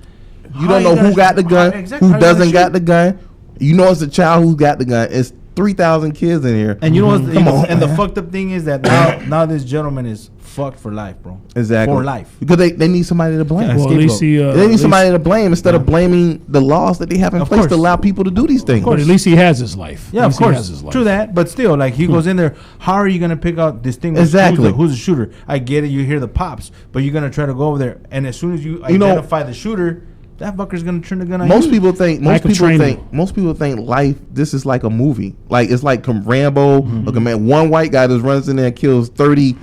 You don't know who got the gun, who doesn't got the gun. You know it's the child who got the gun. It's 3,000 kids in here. And you know what's Come on, and the man. fucked up thing is that now this gentleman is fucked for life, bro. Exactly. For life. Because they need somebody to blame. Yeah, well, at least he. They need somebody to blame instead of blaming the laws that they have in Of place course. to allow people to do these things. But at least he has his life. Yeah, At of least he course. has his life. True that, but still, like he goes in there. How are you gonna pick out distinguish Exactly. who's the shooter? I get it. You hear the pops, but you're gonna try to go over there, and as soon as you You know- identify the shooter, that fucker's gonna turn the gun on Most you. people think training. most people think life this is like a movie. Like it's like Rambo. Look, man, one white guy just runs in there and kills 30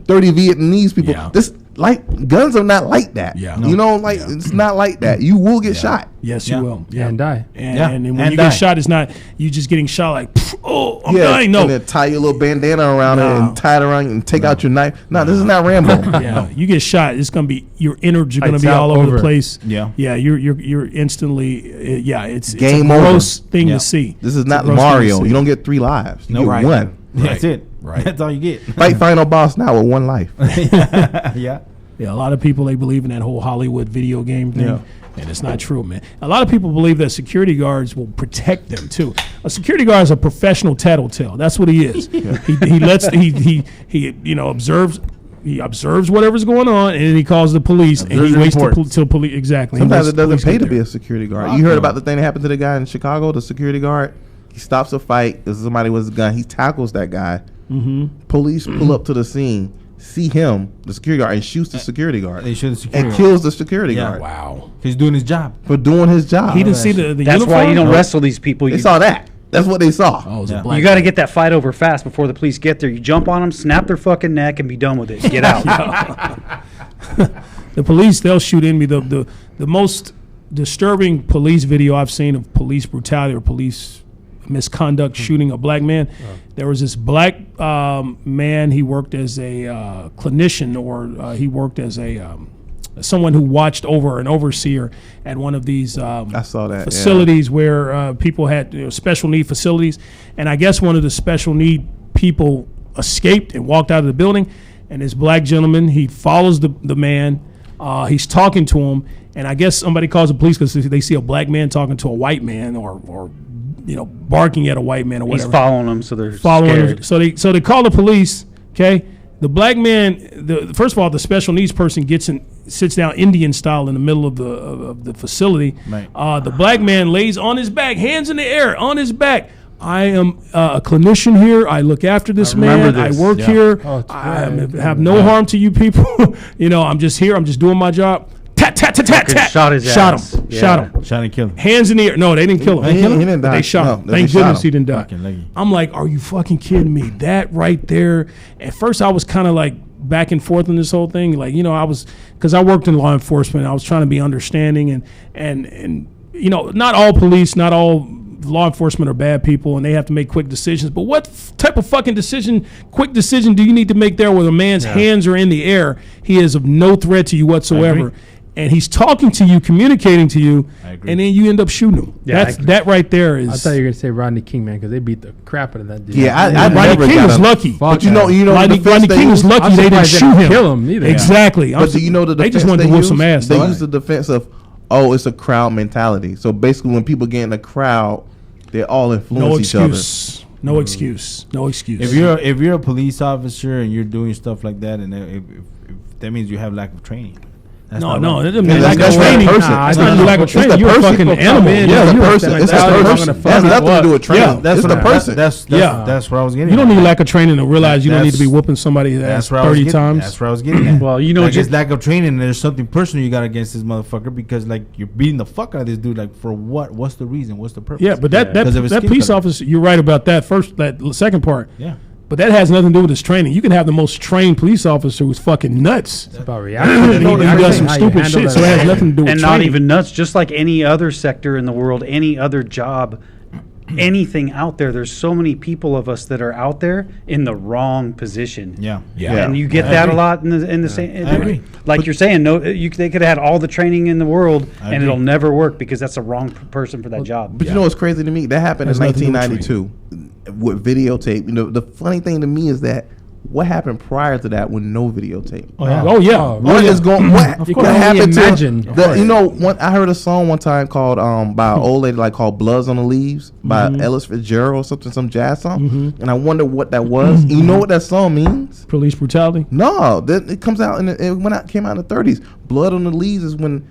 Vietnamese people. Yeah. This like guns are not like that. Yeah. You know, like it's not like that. You will get shot. Yes, Yeah. you will. and die. And then when and you die. get shot, it's not you just getting shot like, oh, I'm Yeah, dying. No. and then tie your little bandana around it No. and tie it around and take out your knife. No, this is not Rambo. Yeah, you get shot. It's gonna be your innards are gonna Lights be out, all over the over. place. Yeah. yeah. You're instantly. It's Game a over. gross thing Yeah. to see. This is It's a not gross thing to Mario. see. You don't get 3 lives. You No, get right. one. That's it. Right. That's all you get. Fight final boss now with 1 life. Yeah. Yeah, a lot of people they believe in that whole Hollywood video game thing. Yeah. And it's not true, man. A lot of people believe that security guards will protect them too. A security guard is a professional tattletale. That's what he is. He lets he observes. He observes whatever's going on, and then he calls the police, and Observes he and waits reports. till police. Exactly. He Sometimes waits it till doesn't police pay get to be there. a security guard. Fuck You heard no. about the thing that happened to the guy in Chicago, the security guard? He stops a fight. There's somebody with a gun. He tackles that guy. Police pull up to the scene, see him, the security guard, and shoots the security guard. They should have security. And kills the security Yeah. guard Wow. He's doing his job. for doing his job. He didn't see the That's uniform? why you don't No. wrestle these people. They You, saw that. That's what they saw. Oh, it was Yeah. a black you got to guy. get that fight over fast before the police get there. You jump on them, snap their fucking neck, and be done with it. Get out. The police, they'll shoot in me. The most disturbing police video I've seen of police brutality or police misconduct shooting a black man. There was this black man. He worked as a clinician, or he worked as a someone who watched over an overseer at one of these I saw that. facilities where people had special need facilities. And I guess one of the special need people escaped and walked out of the building. And this black gentleman, he follows the man. He's talking to him. And I guess somebody calls the police because they see a black man talking to a white man or barking at a white man or He's whatever. following them, so they're Following scared. him. So they call the police. Okay. The black man, first of all, the special needs person sits down Indian style in the middle of the facility. Right. The black man lays on his back, hands in the air, on his back. I am a clinician here. I look after this man. remember this. I work Yeah. here. Oh, it's I right. have no harm to you people. I'm just here. I'm just doing my job. Tat, tat, tat, tat, Fucking tat. shot his Shot ass. him. Yeah. Shot him. Trying to kill him. Hands in the air. No, they didn't kill him. He didn't But die. they shot him. No, Thank they shot goodness him. he didn't die. Fucking leggy. I'm like, are you fucking kidding me? That right there. At first, I was kind of like back and forth on this whole thing. Like, I was, because I worked in law enforcement. I was trying to be understanding and not all police, not all law enforcement are bad people and they have to make quick decisions. But what type of fucking quick decision do you need to make there where a man's hands are in the air? He is of no threat to you whatsoever. And he's talking to you, communicating to you, and then you end up shooting him. Yeah, that right there is. I thought you were gonna say Rodney King, man, because they beat the crap out of that dude. Yeah, Rodney King was lucky. But you know, Rodney King was lucky they didn't shoot him. Kill him either. Exactly. But do you know the they defense just wanted to whoop some ass. They use the defense of, it's a crowd mentality. So basically, when people get in the crowd, they all influence each other. No excuse. If you're a police officer and you're doing stuff like that, and if that means you have lack of training. That doesn't mean lack of training. That's not lack of training. You're a fucking animal. Yeah, the person. It's the person. That has nothing to do with training. That's the person. That's where I was getting. You don't need lack of training to realize you don't need to be whooping somebody's ass 30 times. That's where I was getting at. Well, you know, just lack of training. And there's something personal you got against this motherfucker because like you're beating the fuck out of this dude. Like for what? What's the reason? What's the purpose? Yeah, but that police officer. You're right about that second part. Yeah. But that has nothing to do with his training. You can have the most trained police officer who's fucking nuts. It's about reaction. He does some stupid shit, so it has nothing to do with and training. not even nuts. Just like any other sector in the world, any other job, anything out there. There's so many people of us that are out there in the wrong position. Yeah. And you get that a lot in the same. I agree. Like you're saying, they could have had all the training in the world, I and agree. it'll never work because that's the wrong person for that job. But you know what's crazy to me? That happened in 1992 with videotape. You know, the funny thing to me is that what happened prior to that with no videotape? Oh yeah. What is going? What happened imagine. to? You know, I heard a song one time called by an old lady like called "Bloods on the Leaves" by Ellis Fitzgerald or something, some jazz song, and I wonder what that was. You know what that song means? Police brutality. No, it comes out and it came out in the 30s. Blood on the Leaves is when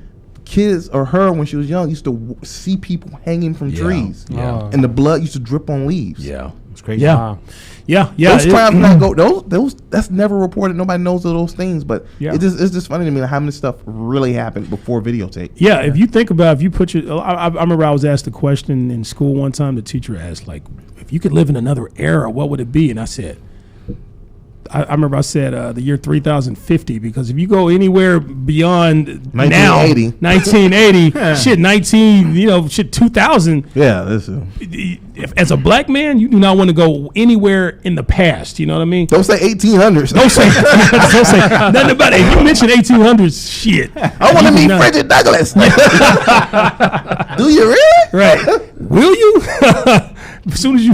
kids or her when she was young used to see people hanging from trees, and the blood used to drip on leaves. Yeah, it's crazy. Yeah. Those crimes not go. Those that's never reported. Nobody knows of those things. But it's just funny to me how many stuff really happened before videotape. Yeah, if you think about if you put your, I remember I was asked a question in school one time. The teacher asked like, if you could live in another era, what would it be? And I said, I remember I said the year 3050 because if you go anywhere beyond 1980, shit, 2000. Yeah, this is. As a black man, you do not want to go anywhere in the past. You know what I mean? Don't say 1800s. Don't say nothing about it. If you mention 1800s, shit. I want to meet Frederick Douglass. Do you really? Right. Will you? As soon as you.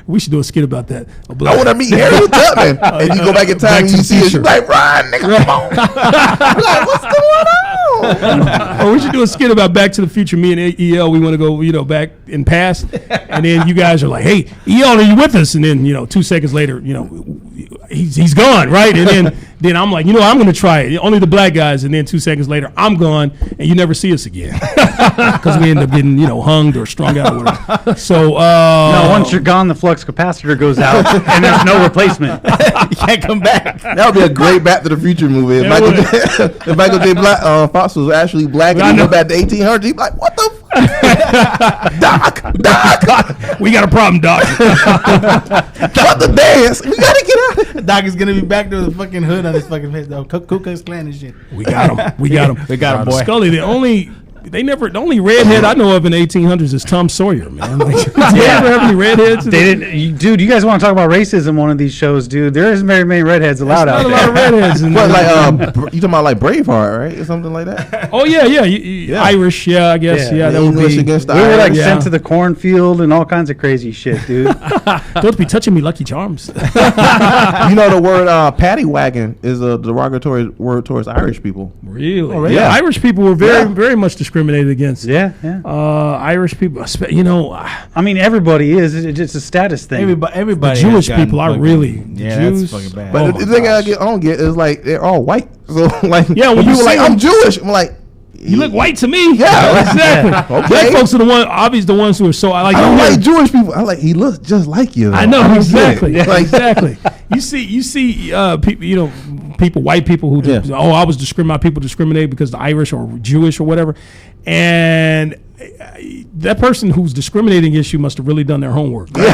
We should do a skit about that. I want to meet Harriet Tubman. And you go back in time and you see it. You're like, run, nigga, come on. Like, what's going on? Or we should do a skit about Back to the Future. Me and EL, we want to go, back in past. And then you guys are like, hey, EL, are you with us? And then, 2 seconds later, he's gone, right? And then I'm like, I'm going to try it. Only the black guys. And then 2 seconds later, I'm gone. And you never see us again. Because we end up getting, hunged or strung out or whatever. So, no, once you're gone, the flux capacitor goes out and there's no replacement. You can't come back. That would be a great Back to the Future movie. If Michael J. Fox was actually black and he went back to 1800s, he'd be like, what the fuck? Doc. We got a problem, Doc. Cut the dance. We got to get out. Doc is going to be back to the fucking hood on his fucking face. Ku Klux Klan and shit. We got him. We got him, boy. Scully, the only redhead I know of in the 1800s is Tom Sawyer, man. Like, did you ever have any redheads? Dude, you guys want to talk about racism one of these shows, dude? There isn't very many redheads allowed out there. Not a lot of redheads. What, like, you talking about like Braveheart, right? Or something like that? Oh, yeah. Irish, I guess. Yeah, that would be. Against the we were like Irish. sent to the cornfield and all kinds of crazy shit, dude. Don't be touching me, Lucky Charms. You know the word paddy wagon is a derogatory word towards Irish people. Really? Oh, really? Yeah. Yeah. Irish people were very much discriminated against. Yeah. Irish people, I mean, everybody is. It's just a status thing. Everybody. Jewish has gotten people, fucking- Jews. that's fucking bad. But the thing I don't get is like they're all white. So like, Yeah, when when you you were like, see them- I'm Jewish. I'm like, You look white to me. Yeah. Exactly. Okay. Black folks are the ones who are so like. I don't like Jewish people. I like he looks just like you. Though. I know don't get exactly. it. Like, Exactly. You see, people, white people who Yeah. I was discriminated. People discriminate because the Irish or Jewish or whatever, and that person who's discriminating against you must have really done their homework. Right?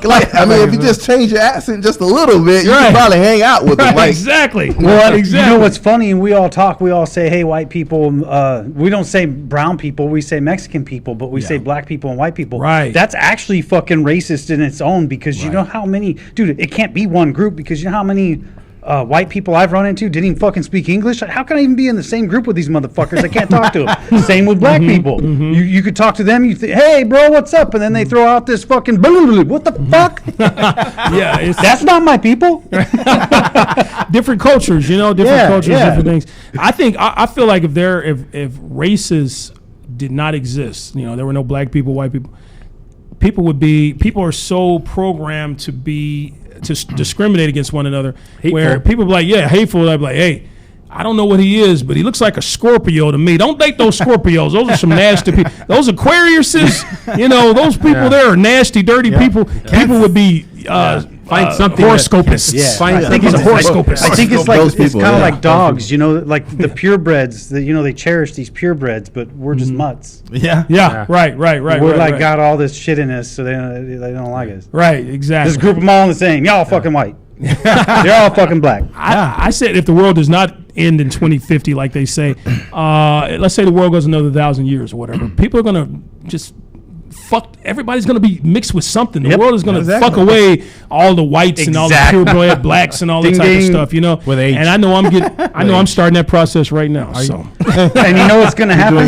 Like, I mean, if you just change your accent just a little bit, you can probably hang out with them. Like, Exactly. Well, you know what's funny? And we all say, hey, white people. We don't say brown people. We say Mexican people, but we say black people and white people. Right. That's actually fucking racist in its own because you know how many, dude, it can't be one group because you know how many white people I've run into didn't even fucking speak English. How can I even be in the same group with these motherfuckers? I can't talk to them. Same with black people. You could talk to them. You think, hey, bro, what's up? And then they throw out this fucking what the fuck? That's not my people. Different cultures, different cultures, different things. I feel like if races did not exist, there were no black people, white people, people are so programmed to discriminate against one another, where people be like, hateful. I'd be like, hey, I don't know what he is, but he looks like a Scorpio to me. Don't date those Scorpios. Those are some nasty people. Those Aquariuses, those people there are nasty, dirty people. People would be find something horoscopists. I think he's a horoscopist. I think it's like it's kind of like dogs, like the purebreds. They cherish these purebreds, but we're just mutts. Right. We're got all this shit in us, so they don't like us. Right, exactly. Just group them all the same. Y'all fucking white. They're all fucking black. I said if the world does not end in 2050, like they say, let's say the world goes another 1,000 years or whatever, people are gonna just everybody's going to be mixed with something. The world is going to fuck away all the whites and all the purebred blacks and all that type of stuff, With age. And I know I'm starting that process right now. So, and you know what's going to happen?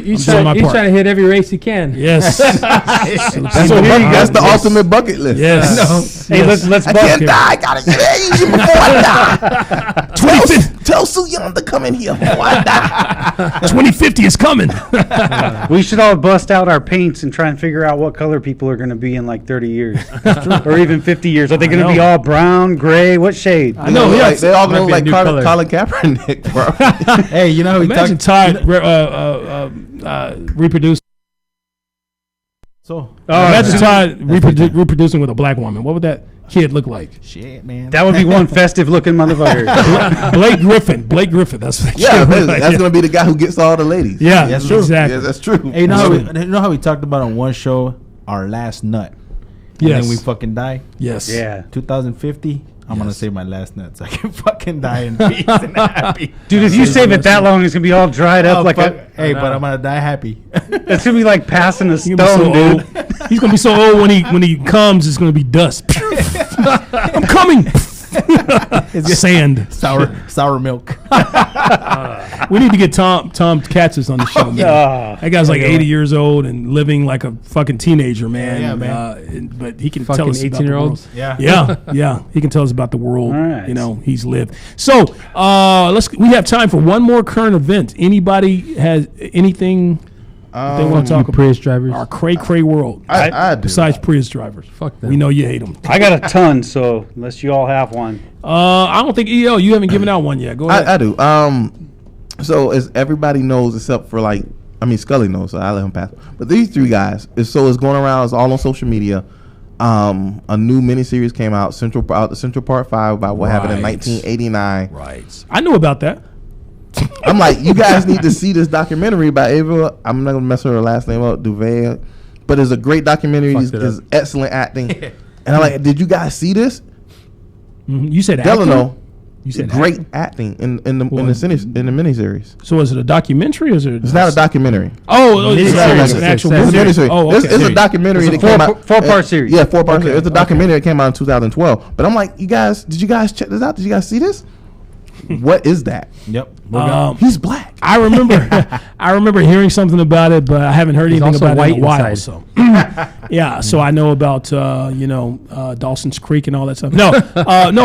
He's trying to hit every race he can. Yes. That's the ultimate bucket list. Yes. Hey, let's I can't die. I gotta get Asian before I die. Tell Soo Young to come in here before I die. 2050 is coming. We should all bust out our paints and try and figure out what color people are going to be in like 30 years or even 50 years. Are they going to be all brown, gray? What shade? I know. They all going to look like Colin Kaepernick, bro. Hey, imagine Todd reproducing. Imagine Todd reproducing with a black woman. What would that kid look like? Shit, man. That would be one festive looking motherfucker. Blake Griffin. That's what that's going to be the guy who gets all the ladies. Yeah, that's true. Exactly. Yeah, that's true. Hey, you know how we talked about on one show our last nut? And then we fucking die? Yes. Yeah. 2050, I'm going to save my last nut so I can fucking die in peace and happy. Dude, if you save it that long, it's going to be all dried up but I'm going to die happy. It's going to be like passing a stone, dude. He's going to be so old when he comes, it's going to be dust. I'm coming. Sand. Sour milk. We need to get Tom Katzis on the show, man. That guy's like 80 years old and living like a fucking teenager, man. Yeah, man. But he can fucking tell us 18-year-olds. Yeah. He can tell us about the world. All right. He's lived. So we have time for one more current event. Anybody has anything they want to talk about? Prius drivers. Our Cray world. I do. Besides Prius drivers. Fuck them. We know you hate them. I got a ton, so unless you all have one. I don't think EO, you haven't given out one yet. Go ahead. I do. So as everybody knows, except for Scully knows, so I let him pass. But these three guys, it's going around. It's all on social media. A new miniseries came out, the Central Part 5 about what happened in 1989. Right. I knew about that. I'm like, you guys need to see this documentary by Ava. I'm not gonna mess her last name up, Duvall, but it's a great documentary. It's excellent acting, and I'm like, did you guys see this? You said Delano. Acting? You said great acting in the miniseries. So is it a documentary or is it? It's not a documentary. It's an actual movie. It's a documentary. It's a four-part series. Yeah, 4-part series. It's a documentary that came out in 2012. But I'm like, did you guys check this out? Did you guys see this? What is that? Yep. He's black. I remember hearing something about it, but I haven't heard anything about it in a while. So so I know about Dawson's Creek and all that stuff. No,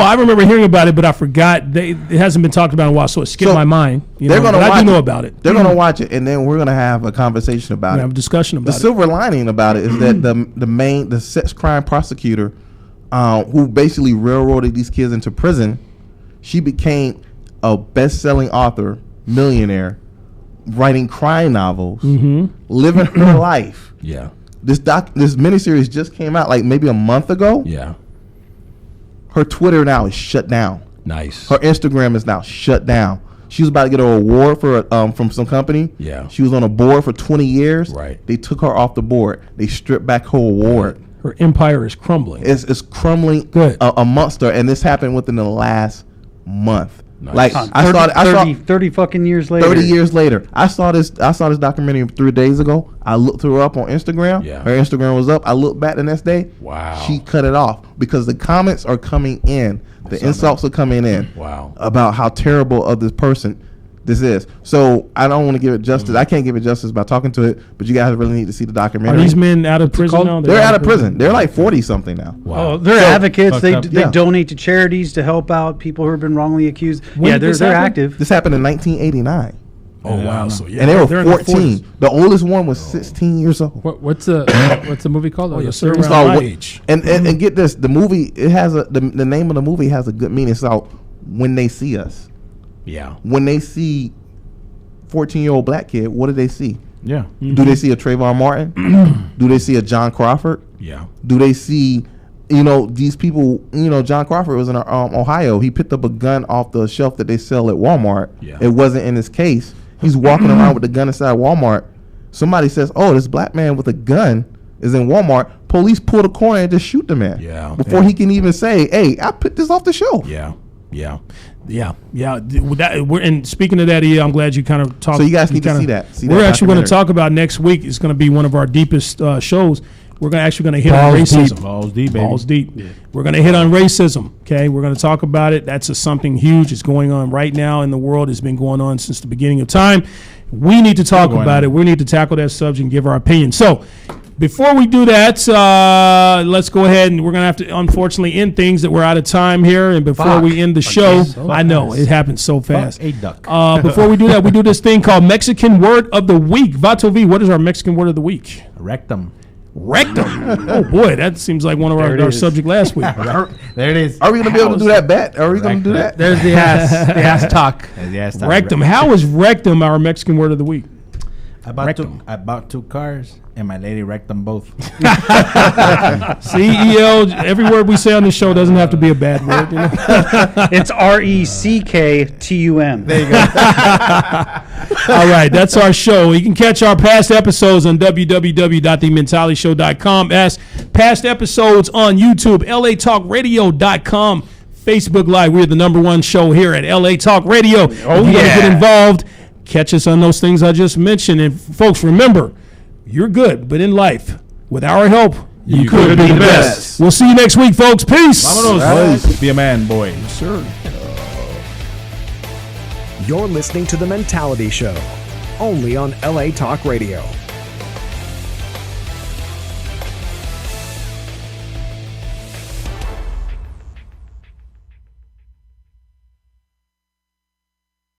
I remember hearing about it, but I forgot. It hasn't been talked about in a while, so it skipped my mind. I do know about it. They're gonna watch it, and then we're gonna have a conversation about it. Have a discussion about it. The silver lining about it is that the sex crime prosecutor, who basically railroaded these kids into prison, she became a best-selling author, millionaire, writing crime novels, living her life. Yeah. This miniseries just came out like maybe a month ago. Yeah. Her Twitter now is shut down. Nice. Her Instagram is now shut down. She was about to get an award for from some company. Yeah. She was on a board for 20 years. Right. They took her off the board. They stripped back her award. Her empire is crumbling. It's crumbling Good. amongst her, and this happened within the last month. Nice. Like I 30 fucking years later. 30 years later. I saw this documentary 3 days ago. I looked her up on Instagram. Yeah. Her Instagram was up. I looked back the next day. Wow. She cut it off because the comments are coming in. The insults are coming in. Wow. About how terrible of this person this is. So I don't want to give it justice. I can't give it justice by talking to it, but you guys really need to see the Are documentary. these men out of prison now? They're out of prison. They're like 40 something now. Wow. Oh, they're advocates. They Yeah. donate to charities to help out people who have been wrongly accused. When Yeah, did this they're happen? active. This happened in 1989. Oh wow. So yeah, And they they're were in their 14. 40s. The oldest one was 16 years old. What's the movie called? Oh, you're The still Service? around my what- age. And get this, the movie, it has the name of the movie has a good meaning. It's called When They See Us. Yeah. When they see 14-year-old black kid, what do they see? Yeah. Do they see a Trayvon Martin? Do they see a John Crawford? Yeah. Do they see, these people, John Crawford was in Ohio. He picked up a gun off the shelf that they sell at Walmart. Yeah. It wasn't in his case. He's walking around with the gun inside Walmart. Somebody says, oh, this black man with a gun is in Walmart. Police pull the corner and just shoot the man. Yeah. Before he can even say, hey, I picked this off the shelf. Yeah. Yeah. And speaking of that, I'm glad you kind of talked. So you guys need to see that. See we're that actually going to documentary. talk about next week. It's going to be one of our deepest shows. We're actually going to hit Balls on racism. deep. Balls deep, baby. Balls deep. We're going to hit on racism. Okay, we're going to talk about it. That's something huge. It's going on right now in the world. It's been going on since the beginning of time. We need to talk about it. We need to tackle that subject and give our opinion. So, before we do that, let's go ahead and we're going to have to, unfortunately, end things that we're out of time here. And before we end the show, I know it happens so fast. A duck. Before we do that, we do this thing called Mexican Word of the Week. Vato V, what is our Mexican Word of the Week? Rectum. Rectum. Oh boy, that seems like one of our subject last week. There it is. Are we going to be able to do that bet? Are we going to do that? There's the ass talk. Yes, Rectum. How is rectum our Mexican Word of the Week? I bought two cars and my lady wrecked them both. CEO, every word we say on this show doesn't have to be a bad word. It's RECKTUM. There you go. All right, that's our show. You can catch our past episodes on www.thementalityshow.com. As past episodes on YouTube, latalkradio.com, Facebook Live. We're the #1 show here at LA Talk Radio. If you want to get involved, catch us on those things I just mentioned. And folks, remember, you're good, but in life, with our help, you could be the best. We'll see you next week, folks. Peace. Vámonos. Be a man, boy. Sir. You're listening to The Mentality Show, only on LA Talk Radio.